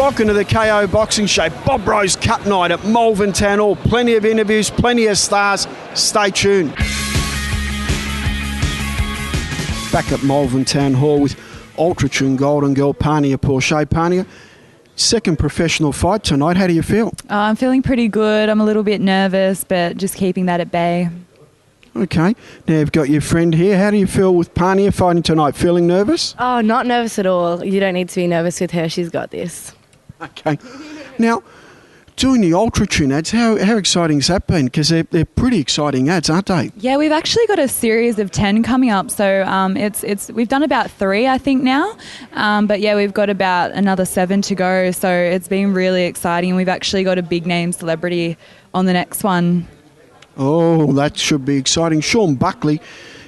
Welcome to the KO Boxing Show. Bob Rose Cup Night at Malvern Town Hall. Plenty of interviews, plenty of stars. Stay tuned. Back at Malvern Town Hall with Ultra-Tune Golden Girl Pania Porsche. Pania, second professional fight tonight. How do you feel? I'm feeling pretty good. I'm a little bit nervous, but just keeping that at bay. Okay. Now you've got your friend here. How do you feel with Pania fighting tonight? Feeling nervous? Oh, not nervous at all. You don't need to be nervous with her. She's got this. Okay. Now, doing the Ultra-Tune ads, how exciting has that been? Because they're pretty exciting ads, aren't they? Yeah, we've actually got a series of 10 coming up. So we've done about 3, I think, now. But yeah, we've got about another 7 to go. So it's been really exciting. And we've actually got a big name celebrity on the next one. Oh, that should be exciting. Sean Buckley,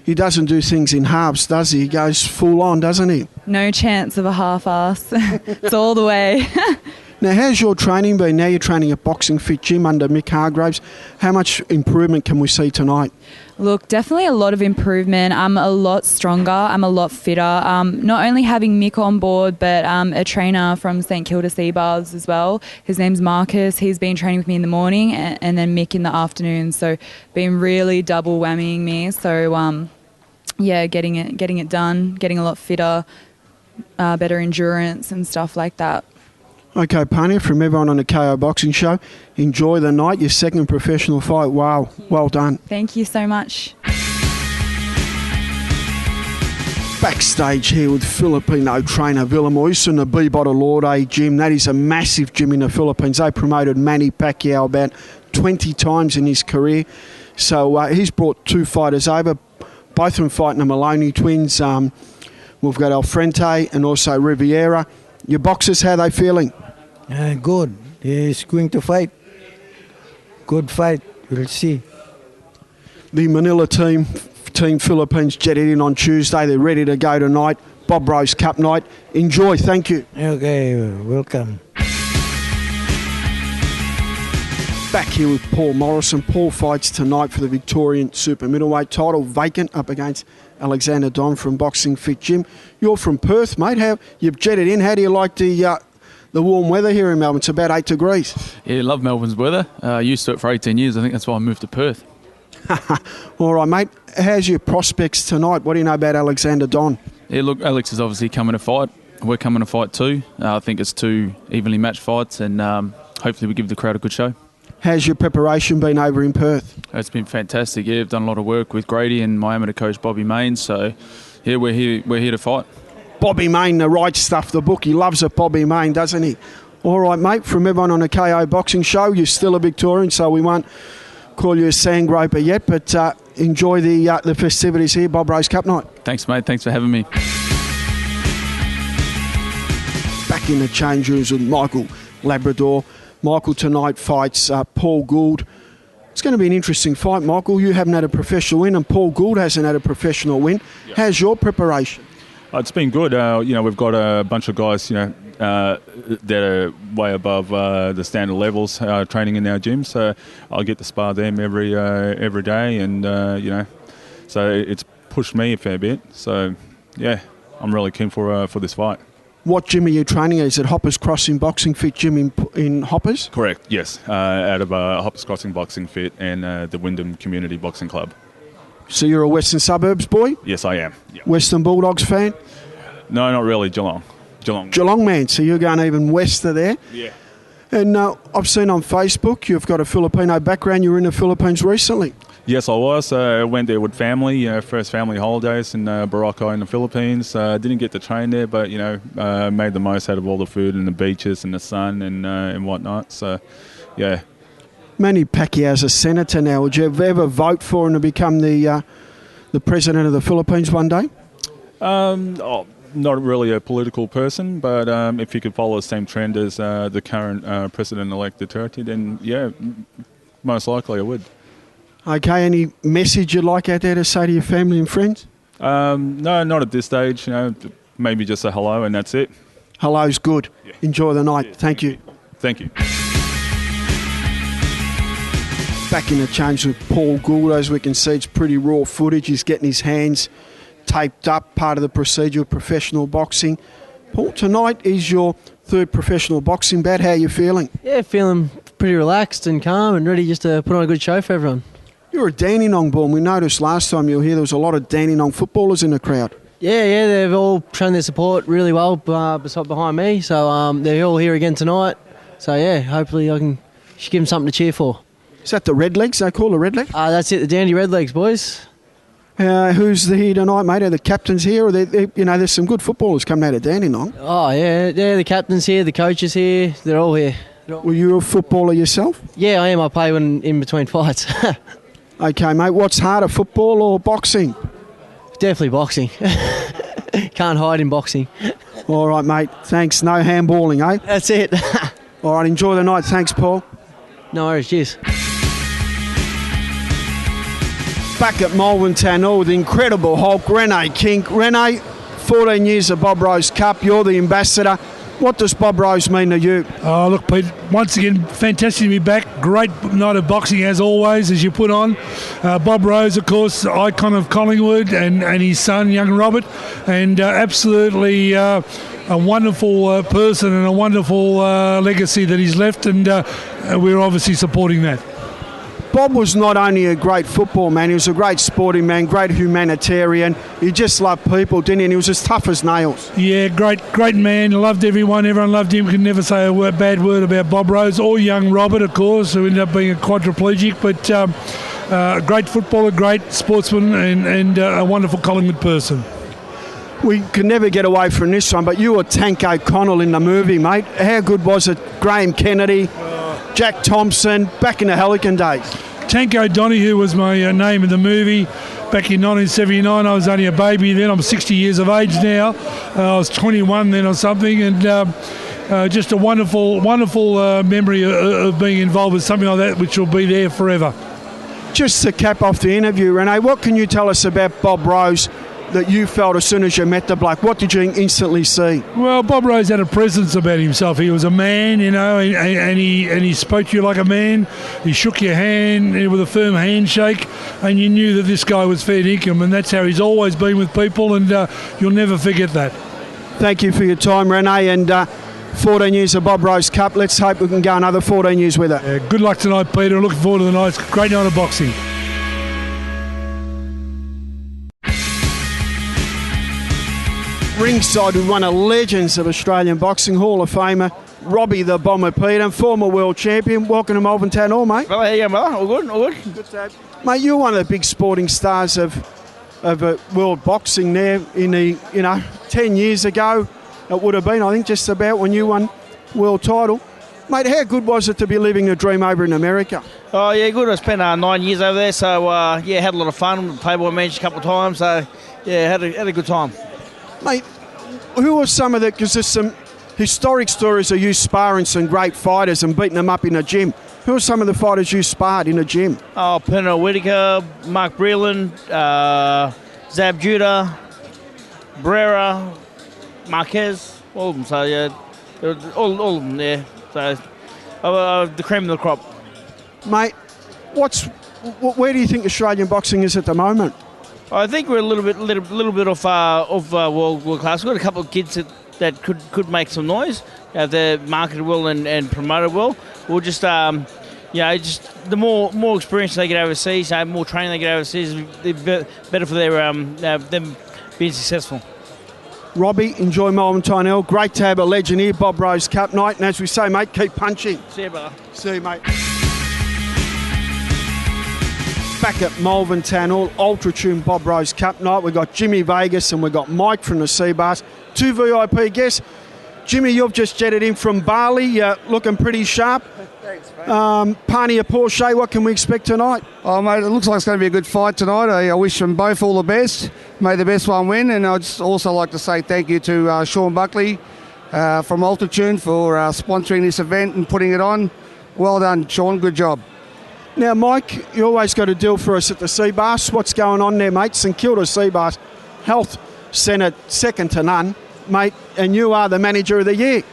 he doesn't do things in halves, does he? He goes full on, doesn't he? No chance of a half-ass. It's all the way. Now, how's your training been? Now you're training at Boxing Fit Gym under Mick Hargraves. How much improvement can we see tonight? Look, definitely a lot of improvement. I'm a lot stronger. I'm a lot fitter. Not only having Mick on board, but a trainer from St Kilda Sea Bars as well. His name's Marcus. He's been training with me in the morning and then Mick in the afternoon. So been really double whammying me. So yeah, getting it done, getting a lot fitter, better endurance and stuff like that. Okay, Pania, from everyone on the KO Boxing Show, enjoy the night, your second professional fight. Wow, well done. Thank you so much. Backstage here with Filipino trainer Villamois in the B-Bot Lorde gym. That is a massive gym in the Philippines. They promoted Manny Pacquiao about 20 times in his career. So he's brought 2 fighters over, both of them fighting the Maloney twins. We've got Alfrente and also Riviera. Your boxers, how are they feeling? Good. He's going to fight. Good fight. We'll see. The Manila team Philippines jetted in on Tuesday. They're ready to go tonight. Bob Rose Cup Night. Enjoy. Thank you. Okay, welcome. Back here with Paul Morrison. Paul fights tonight for the Victorian Super Middleweight title, vacant up against Alexander Don from Boxing Fit Gym. You're from Perth, mate. You've jetted in. How do you like the warm weather here in Melbourne? It's about 8 degrees. Yeah, love Melbourne's weather. Used to it for 18 years. I think that's why I moved to Perth. All right, mate. How's your prospects tonight? What do you know about Alexander Don? Yeah, look, Alex is obviously coming to fight. We're coming to fight too. I think it's 2 evenly matched fights, and hopefully we give the crowd a good show. How's your preparation been over in Perth? It's been fantastic. Yeah, I've done a lot of work with Grady and my amateur coach Robbie Main. So, yeah, we're here to fight. Bobby Main, the right stuff, the book. He loves it, Bobby Main, doesn't he? All right, mate, from everyone on the KO Boxing Show, you're still a Victorian, so we won't call you a sandgroper yet, but enjoy the festivities here, Bob Rose Cup Night. Thanks, mate. Thanks for having me. Back in the change rooms with Michael Labrador. Michael tonight fights Paul Gould. It's going to be an interesting fight, Michael. You haven't had a professional win, and Paul Gould hasn't had a professional win. Yep. How's your preparation? It's been good. We've got a bunch of guys, that are way above the standard levels training in our gym. So I'll get to spar them every day, and so it's pushed me a fair bit. So yeah, I'm really keen for this fight. What gym are you training at? Is it Hoppers Crossing Boxing Fit Gym in Hoppers? Correct. Yes, out of Hoppers Crossing Boxing Fit and the Wyndham Community Boxing Club. So you're a Western Suburbs boy? Yes, I am. Yep. Western Bulldogs fan? No, not really. Geelong. Geelong man. So you're going even west of there? Yeah. And I've seen on Facebook you've got a Filipino background. You were in the Philippines recently. Yes, I was. I went there with family, first family holidays in Boracay in the Philippines. Didn't get to train there, but, made the most out of all the food and the beaches and the sun and whatnot. So, yeah. Manny Pacquiao's a senator now. Would you ever vote for him to become the president of the Philippines one day? Not really a political person, but if he could follow the same trend as the current president-elect Duterte, then, yeah, most likely I would. Okay, any message you'd like out there to say to your family and friends? No, not at this stage. Maybe just a hello and that's it. Hello's good. Yeah. Enjoy the night. Yeah, thank you. Thank you. Back in the change with Paul Gould. As we can see, it's pretty raw footage. He's getting his hands taped up, part of the procedure of professional boxing. Paul, tonight is your Third professional boxing bout. How are you feeling? Yeah, feeling pretty relaxed and calm and ready just to put on a good show for everyone. You're a Dandenong born. We noticed last time you were here there was a lot of Dandenong footballers in the crowd. Yeah, they've all shown their support really well behind me. So they're all here again tonight. So yeah, hopefully I can give them something to cheer for. Is that the Redlegs? They call the Redlegs? That's it, the Dandy Redlegs, boys. Who's here tonight, mate? Are the captains here? Or there's some good footballers coming out of Dandenong. Oh yeah, the captain's here, the coach is here. They're all here. Were you a footballer yourself? Yeah, I am. I play in between fights. Okay, mate. What's harder, football or boxing? Definitely boxing. Can't hide in boxing. All right, mate. Thanks. No handballing, eh? That's it. All right, enjoy the night. Thanks, Paul. No worries, cheers. Back at Malvern Town Hall with the incredible Hulk, Renee Kink. Renee, 14 years of Bob Rose Cup. You're the ambassador. What does Bob Rose mean to you? Oh, look, Pete, once again, fantastic to be back. Great night of boxing, as always, as you put on. Bob Rose, of course, icon of Collingwood, and his son, young Robert, and absolutely a wonderful person and a wonderful legacy that he's left, and we're obviously supporting that. Bob was not only a great football man, he was a great sporting man, great humanitarian. He just loved people, didn't he? And he was as tough as nails. Yeah, great man. Loved everyone. Everyone loved him. Could never say a bad word about Bob Rose or young Robert, of course, who ended up being a quadriplegic. But great footballer, great sportsman, and a wonderful Collingwood person. We can never get away from this one, but you were Tank O'Connell in the movie, mate. How good was it? Graham Kennedy, Jack Thompson, back in the Helican days. Tank O'Donoghue was my name in the movie. Back in 1979, I was only a baby then. I'm 60 years of age now. I was 21 then or something, and just a wonderful memory of being involved with something like that, which will be there forever. Just to cap off the interview, Renee, what can you tell us about Bob Rose that you felt as soon as you met the bloke? What did you instantly see? Well, Bob Rose had a presence about himself. He was a man, and he spoke to you like a man. He shook your hand with a firm handshake, and you knew that this guy was fair dinkum, and that's how he's always been with people, and you'll never forget that. Thank you for your time, Renee, and 14 years of Bob Rose Cup. Let's hope we can go another 14 years with it. Good luck tonight, Peter. Looking forward to the night. Great night of boxing. Ringside with one of the legends of Australian boxing, Hall of Famer, Robbie the Bomber Peter, former world champion. Welcome to Malvern Town Hall, mate. Well, how you going, brother? All good, all good. Good to have you. Mate, you're one of the big sporting stars of world boxing there in the, 10 years ago. It would have been, I think, just about when you won world title. Mate, how good was it to be living the dream over in America? Oh, yeah, good. I spent 9 years over there, so, had a lot of fun. Playboy match a couple of times, so, yeah, had a good time. Mate, who are some of the... Because there's some historic stories of you sparring some great fighters and beating them up in a gym. Who are some of the fighters you sparred in a gym? Oh, Pernell Whitaker, Mark Breland, Zab Judah, Barrera, Marquez, all of them. So, yeah, all of them there. So, the cream of the crop. Mate, where do you think Australian boxing is at the moment? I think we're a little bit off world class. We've got a couple of kids that could make some noise. They're marketed well and promoted well. We'll just just the more experience they get overseas, more training they get overseas, the better for their them being successful. Robbie, enjoy Malvern Town Hall. Great to have a legend here, Bob Rose Cup night. And as we say, mate, keep punching. See you, brother. See you, mate. Back at Malvern Town Hall, Ultra Tune Bob Rose Cup night. We've got Jimmy Vegas and we've got Mike from the Seabass. 2 VIP guests. Jimmy, you've just jetted in from Bali, looking pretty sharp. Thanks, mate. Pania Porsche, what can we expect tonight? Oh, mate, it looks like it's going to be a good fight tonight. I wish them both all the best. May the best one win. And I'd just also like to say thank you to Sean Buckley from Altitude for sponsoring this event and putting it on. Well done, Sean. Good job. Now, Mike, you always got a deal for us at the Seabass. What's going on there, mate? St Kilda Seabass Health Centre, second to none, mate, and you are the manager of the year.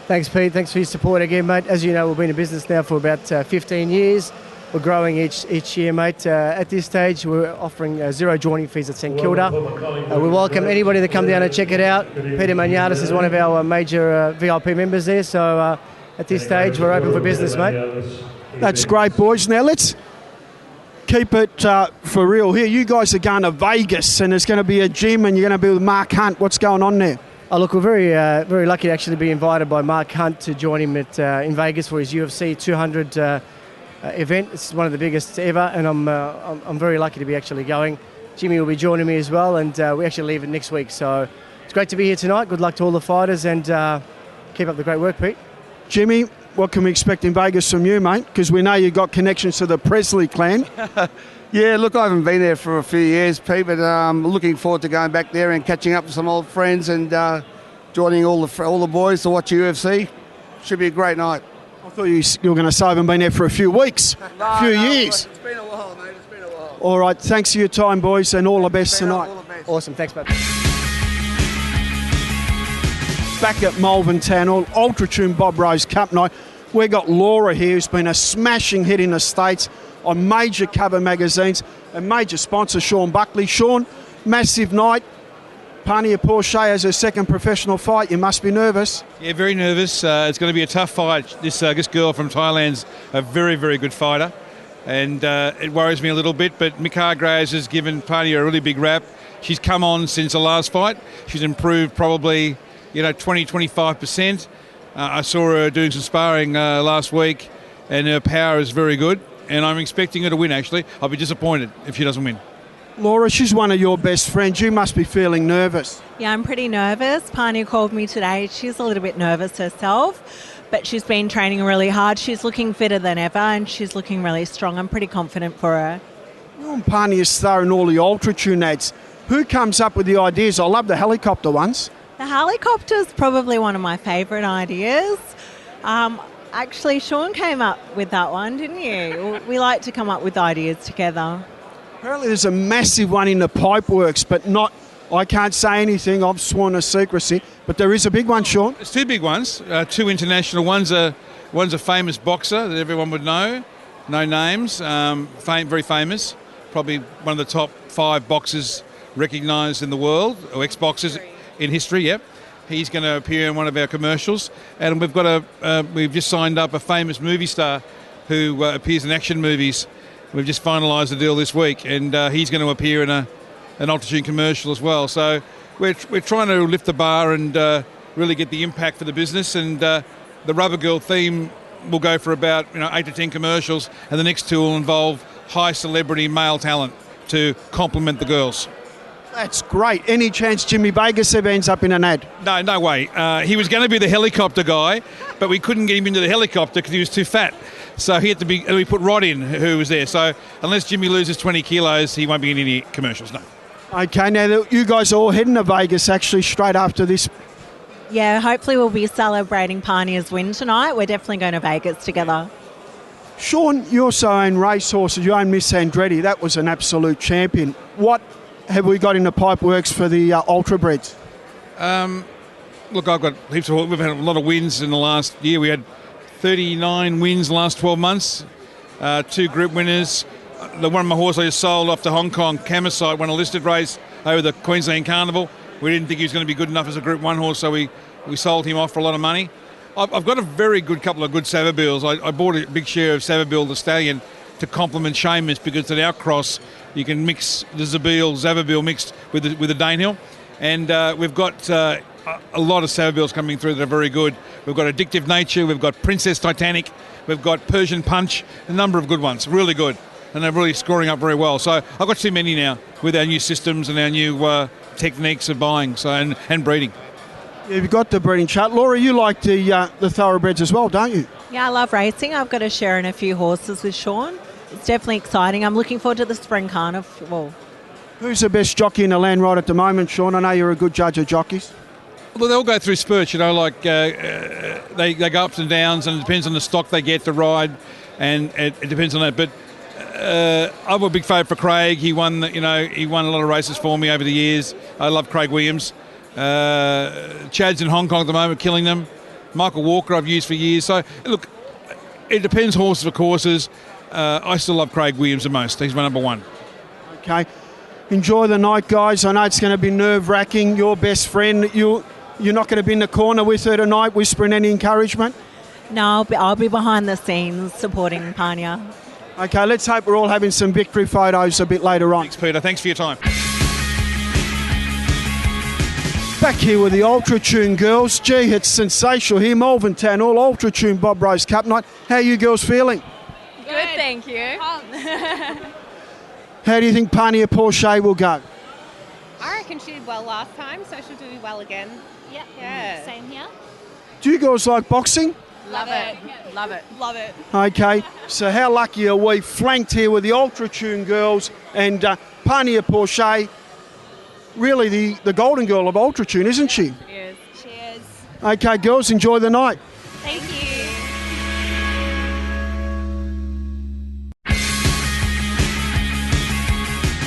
Thanks, Pete. Thanks for your support again, mate. As you know, we've been in business now for about 15 years. we're growing each year, mate. At this stage, we're offering 0 joining fees at St Kilda. We welcome anybody to come down and check it out. Peter Maniatis is one of our major VIP members there, so at this stage, we're open for business, mate. That's great, boys. Now, let's keep it for real here. You guys are going to Vegas, and there's going to be a gym, and you're going to be with Mark Hunt. What's going on there? Oh, look, we're very lucky to actually be invited by Mark Hunt to join him in Vegas for his UFC 200 event. It's one of the biggest ever, and I'm very lucky to be actually going. Jimmy will be joining me as well, and we actually leave it next week. So it's great to be here tonight. Good luck to all the fighters, and keep up the great work, Pete. Jimmy, what can we expect in Vegas from you, mate? Because we know you've got connections to the Presley clan. Yeah, look, I haven't been there for a few years, Pete, but I'm looking forward to going back there and catching up with some old friends and joining all the boys to watch UFC. Should be a great night. I thought you were going to say I haven't been there for a few weeks, a few years. It's been a while, mate. It's been a while. All right, thanks for your time, boys, and all the best tonight. All the best. Awesome, thanks, mate. Back at Malvern Town Hall, Ultra Tune Bob Rose Cup night. We've got Laura here, who's been a smashing hit in the States on major cover magazines and major sponsor Sean Buckley. Sean, massive night. Pania Porsche has her second professional fight. You must be nervous. Yeah, very nervous. It's going to be a tough fight. This girl from Thailand's a very, very good fighter, and it worries me a little bit, but Mick Hargraves has given Pania a really big rap. She's come on since the last fight. She's improved probably 20-25%. I saw her doing some sparring last week, and her power is very good, and I'm expecting her to win, actually. I'll be disappointed if she doesn't win. Laura, she's one of your best friends. You must be feeling nervous. Yeah, I'm pretty nervous. Pania called me today. She's a little bit nervous herself, but she's been training really hard. She's looking fitter than ever, and she's looking really strong. I'm pretty confident for her. You and Pania's star in all the Ultra Tune ads. Who comes up with the ideas? I love the helicopter ones. The helicopter's probably one of my favourite ideas. Actually, Sean came up with that one, didn't you? We like to come up with ideas together. Apparently there's a massive one in the Pipeworks, but not, I can't say anything, I've sworn to secrecy, but there is a big one, Sean. There's 2 big ones, 2 international. One's a famous boxer that everyone would know, no names, very famous, probably one of the top 5 boxers recognised in the world, or ex-boxers in history, yep. He's going to appear in one of our commercials, and we've just signed up a famous movie star who appears in action movies. We've just finalised the deal this week, and he's going to appear in an Ultra Tune commercial as well. So we're trying to lift the bar and really get the impact for the business. And the Rubber Girl theme will go for about 8 to 10 commercials, and the next 2 will involve high celebrity male talent to complement the girls. That's great. Any chance Jimmy Vegas ever ends up in an ad? No way. He was going to be the helicopter guy, but we couldn't get him into the helicopter because he was too fat. So he had to be. We put Rod in, who was there. So unless Jimmy loses 20 kilos, he won't be in any commercials. No. Okay, now you guys are all heading to Vegas actually straight after this. Yeah, hopefully we'll be celebrating Pania's win tonight. We're definitely going to Vegas together. Sean, you also own racehorses. You own Miss Andretti. That was an absolute champion. What have we got in the Pipeworks for the Ultra Breds? Look, I've got heaps of. We've had a lot of wins in the last year. We had 39 wins in the last 12 months, 2 group winners. The one of my horse I just sold off to Hong Kong, Camisite, won a listed race over the Queensland Carnival. We didn't think he was going to be good enough as a Group 1 horse, so we sold him off for a lot of money. I've got a very good couple of good Savabills. I bought a big share of Savabill the Stallion to complement Seamus, because at our cross you can mix the Savabill mixed with the Danehill, and we've got a lot of Savabills coming through that are very good. We've got Addictive Nature, we've got Princess Titanic, we've got Persian Punch, a number of good ones, really good, and they're really scoring up very well. So I've got too many now with our new systems and our new techniques of buying and breeding. Yeah, you've got the breeding chart. Laura, you like the thoroughbreds as well, don't you? Yeah, I love racing. I've got a share in a few horses with Sean. It's definitely exciting. I'm looking forward to the Spring Carnival. Who's the best jockey in the land right at the moment, Sean? I know you're a good judge of jockeys. Well, they all go through spurts, like they go ups and downs, and it depends on the stock they get to ride, and it depends on that. But I'm a big favourite for Craig. He won, he won a lot of races for me over the years. I love Craig Williams. Chad's in Hong Kong at the moment, killing them. Michael Walker I've used for years. So look, it depends horses for courses. I still love Craig Williams the most. He's my number one. Okay. Enjoy the night, guys. I know it's going to be nerve-wracking. Your best friend, you're not going to be in the corner with her tonight whispering any encouragement? No, I'll be behind the scenes supporting Pania. Okay, let's hope we're all having some victory photos a bit later on. Thanks, Peter. Thanks for your time. Back here with the Ultra Tune girls. Gee, it's sensational here. Malvern Town, all Ultra Tune Bob Rose Cup night. How are you girls feeling? Good, thank you. How do you think Pania Porsche will go? I reckon she did well last time, so she'll do well again. Yep. Yeah. Same here. Do you girls like boxing? Love it. Love it. Love it. Okay, so how lucky are we? Flanked here with the Ultra Tune girls and Pania Porsche. Really the golden girl of Ultra Tune, isn't she? She is. She is. Okay, girls, enjoy the night. Thank you.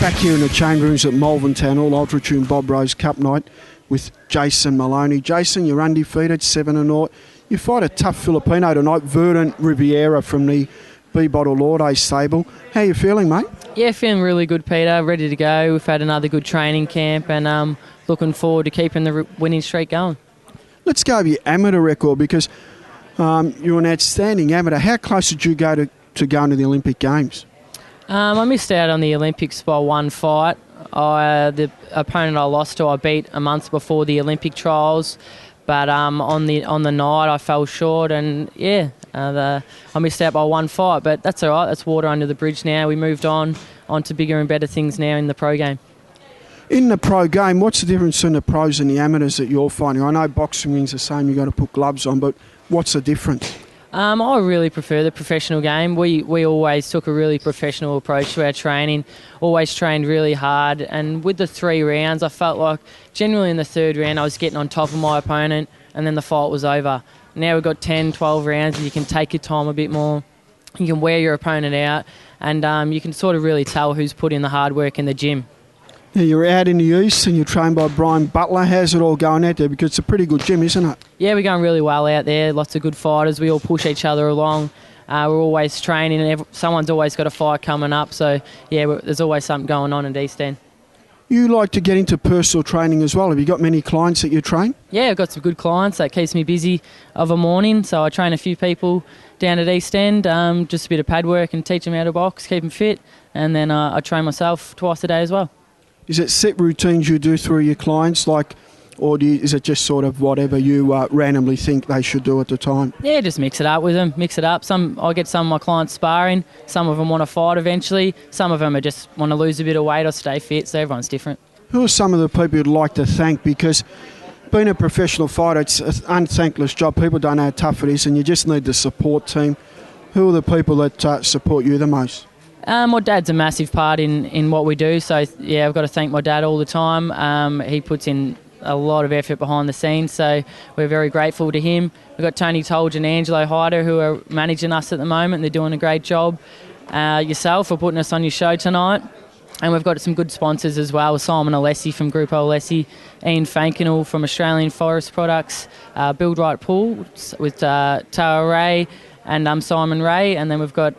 Back here in the change rooms at Malvern Town, all Ultra Tune Bob Rose Cup night with Jason Maloney. Jason, you're undefeated, 7-0. You fight a tough Filipino tonight, Verdant Riviera from the B Bottle Lourdes stable. How are you feeling, mate? Yeah, feeling really good, Peter. Ready to go. We've had another good training camp and looking forward to keeping the winning streak going. Let's go over your amateur record because you're an outstanding amateur. How close did you go to going to the Olympic Games? I missed out on the Olympics by one fight. The opponent I lost to, I beat a month before the Olympic trials, but on the night I fell short, and I missed out by one fight. But that's all right. That's water under the bridge now. We moved on to bigger and better things now in the pro game. In the pro game, what's the difference between the pros and the amateurs that you're finding? I know boxing is the same. You've got to put gloves on, but what's the difference? I really prefer the professional game. We always took a really professional approach to our training, always trained really hard, and with the 3 rounds I felt like generally in the 3rd round I was getting on top of my opponent and then the fight was over. Now we've got 10, 12 rounds and you can take your time a bit more. You can wear your opponent out and you can sort of really tell who's put in the hard work in the gym. Yeah, you're out in the east and you're trained by Brian Butler. How's it all going out there? Because it's a pretty good gym, isn't it? Yeah, we're going really well out there. Lots of good fighters. We all push each other along. We're always training and someone's always got a fight coming up. So, yeah, there's always something going on in East End. You like to get into personal training as well. Have you got many clients that you train? Yeah, I've got some good clients. That keeps me busy of a morning. So I train a few people down at East End, just a bit of pad work and teach them how to box, keep them fit. And then I train myself twice a day as well. Is it set routines you do through your clients, or is it just sort of whatever you randomly think they should do at the time? Yeah, just mix it up with them, mix it up. I get some of my clients sparring, some of them want to fight eventually, some of them are just want to lose a bit of weight or stay fit, so everyone's different. Who are some of the people you'd like to thank? Because being a professional fighter, it's an unthankless job. People don't know how tough it is, and you just need the support team. Who are the people that support you the most? My dad's a massive part in what we do, so yeah, I've got to thank my dad all the time. He puts in a lot of effort behind the scenes, so we're very grateful to him. We've got Tony Tolge and Angelo Hyder who are managing us at the moment. They're doing a great job. Yourself for putting us on your show tonight. And we've got some good sponsors as well, Simon Alessi from Grupo Alessi, Ian Fankenall from Australian Forest Products, Build Right Pool with Tara Ray, and Simon Ray, and then we've got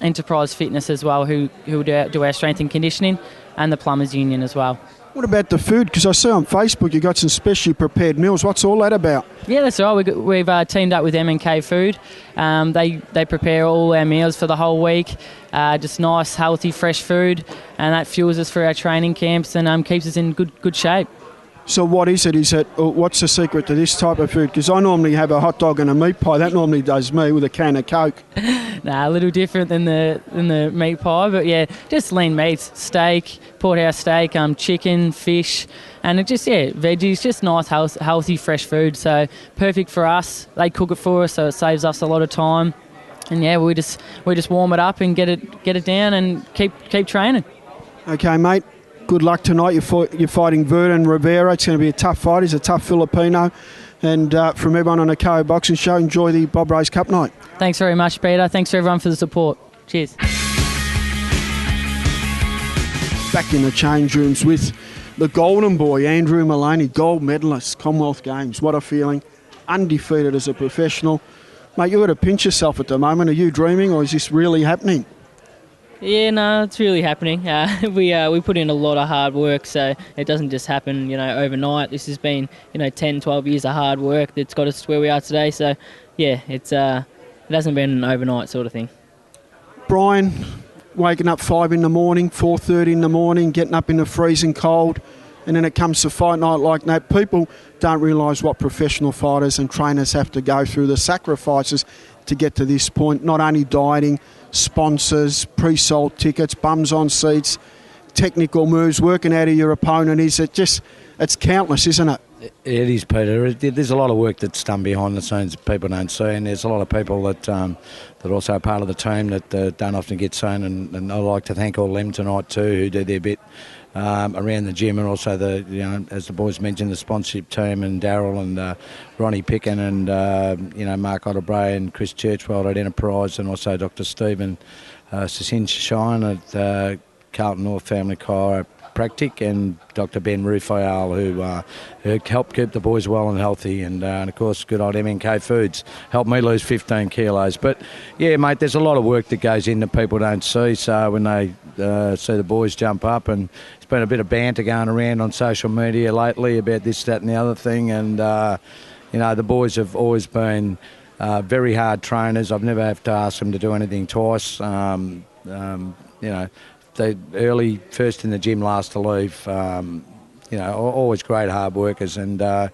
Enterprise Fitness as well, who do our strength and conditioning, and the Plumbers Union as well. What about the food? Because I see on Facebook you got some specially prepared meals. What's all that about? Yeah, that's right. We've teamed up with M&K Food. They prepare all our meals for the whole week. Just nice, healthy, fresh food, and that fuels us for our training camps and keeps us in good shape. So what is it? What's the secret to this type of food? Because I normally have a hot dog and a meat pie. That normally does me with a can of Coke. Nah, a little different than the meat pie, but yeah, just lean meats, steak, porterhouse steak, chicken, fish, and it just veggies, just nice, healthy, fresh food. So perfect for us. They cook it for us, so it saves us a lot of time. And yeah, we just warm it up and get it down and keep training. Okay, mate. Good luck tonight. You're fighting Verdant Rivera. It's going to be a tough fight. He's a tough Filipino. And from everyone on the KO Boxing Show, enjoy the Bob Rose Cup night. Thanks very much, Peter. Thanks to everyone for the support. Cheers. Back in the change rooms with the golden boy, Andrew Maloney, gold medalist, Commonwealth Games. What a feeling. Undefeated as a professional. Mate, you've got to pinch yourself at the moment. Are you dreaming or is this really happening? Yeah, no, it's really happening. We put in a lot of hard work, so it doesn't just happen, overnight. This has been, 10, 12 years of hard work that's got us to where we are today. So, yeah, it hasn't been an overnight sort of thing. Brian, waking up 5 in the morning, 4:30 in the morning, getting up in the freezing cold, and then it comes to fight night like that. People don't realise what professional fighters and trainers have to go through, the sacrifices to get to this point, not only dieting, sponsors, pre-sold tickets, bums on seats, technical moves, working out of your opponent. It's countless, isn't it? It is, Peter. There's a lot of work that's done behind the scenes that people don't see, and there's a lot of people that also are part of the team that don't often get seen, and I'd like to thank all of them tonight too who do their bit around the gym, and also as the boys mentioned, the sponsorship team and Daryl and Ronnie Picken and Mark Ottebray and Chris Churchwell at Enterprise, and also Dr. Stephen Shine at Carlton North Family Chiropractic, and Dr. Ben Rufayal who helped keep the boys well and healthy, and of course good old MNK Foods helped me lose 15 kilos. But yeah, mate, there's a lot of work that goes in that people don't see, so when they see the boys jump up, and it's been a bit of banter going around on social media lately about this, that and the other thing, and the boys have always been very hard trainers. I've never had to ask them to do anything twice. They early, first in the gym, last to leave. Always great hard workers. And the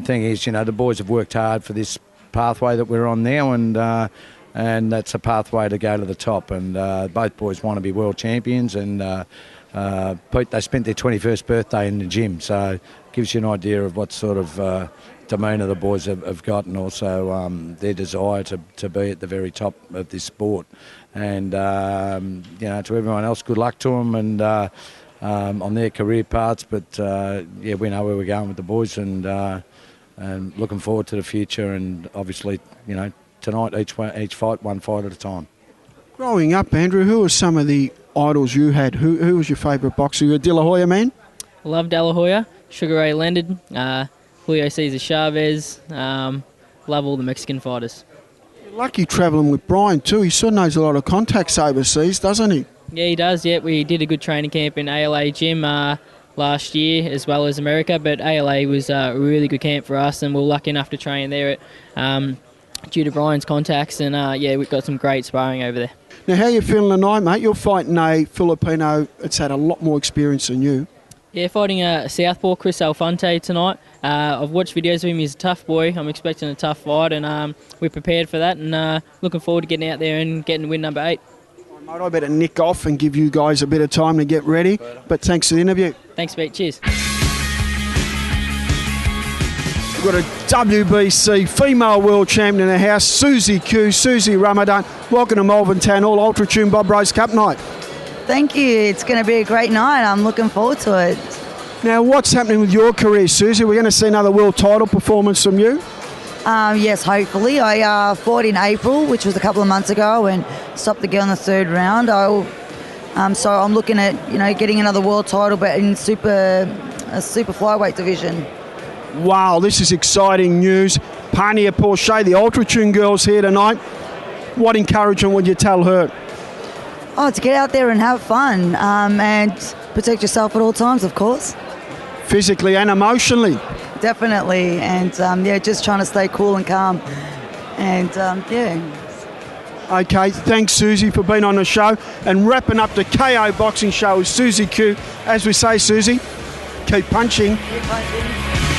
thing is, the boys have worked hard for this pathway that we're on now, and that's a pathway to go to the top. And both boys want to be world champions. And Pete, they spent their 21st birthday in the gym, so it gives you an idea of what sort of demeanour the boys have got, and also their desire to be at the very top of this sport. And to everyone else, good luck to them and on their career paths. But we know where we're going with the boys, and looking forward to the future. And obviously, tonight each fight, one fight at a time. Growing up, Andrew, who were some of the idols you had? Who was your favourite boxer? You a De La Hoya man? Love De La Hoya, Sugar Ray Leonard, Julio Cesar Chavez. Love all the Mexican fighters. Lucky travelling with Brian too. He sort of knows a lot of contacts overseas, doesn't he? Yeah, he does. Yeah, we did a good training camp in ALA gym last year as well as America, but ALA was a really good camp for us, and we were lucky enough to train there due to Brian's contacts, and we've got some great sparring over there. Now, how are you feeling tonight, mate? You're fighting a Filipino that's had a lot more experience than you. Yeah, fighting a Southpaw, Chris Alfonte, tonight. I've watched videos of him. He's a tough boy. I'm expecting a tough fight, and we're prepared for that, and looking forward to getting out there and getting win number 8. Mate, I better nick off and give you guys a bit of time to get ready, but thanks for the interview. Thanks, Pete. Cheers. We've got a WBC female world champion in the house, Susie Ramadan. Welcome to Melbourne Town Hall, Ultra Tune Bob Rose Cup night. Thank you. It's going to be a great night. I'm looking forward to it. Now, what's happening with your career, Susie? We're going to see another world title performance from you? Yes, hopefully. I fought in April, which was a couple of months ago, and stopped the girl in the third round. So I'm looking at getting another world title, but in super flyweight division. Wow, this is exciting news. Pania Porsche, the Ultra Tune girls here tonight. What encouragement would you tell her? To get out there and have fun, and protect yourself at all times, of course. Physically and emotionally. Definitely, and just trying to stay cool and calm, and Okay, thanks Susie for being on the show, and wrapping up the KO Boxing Show with Susie Q. As we say, Susie, keep punching. Keep punching.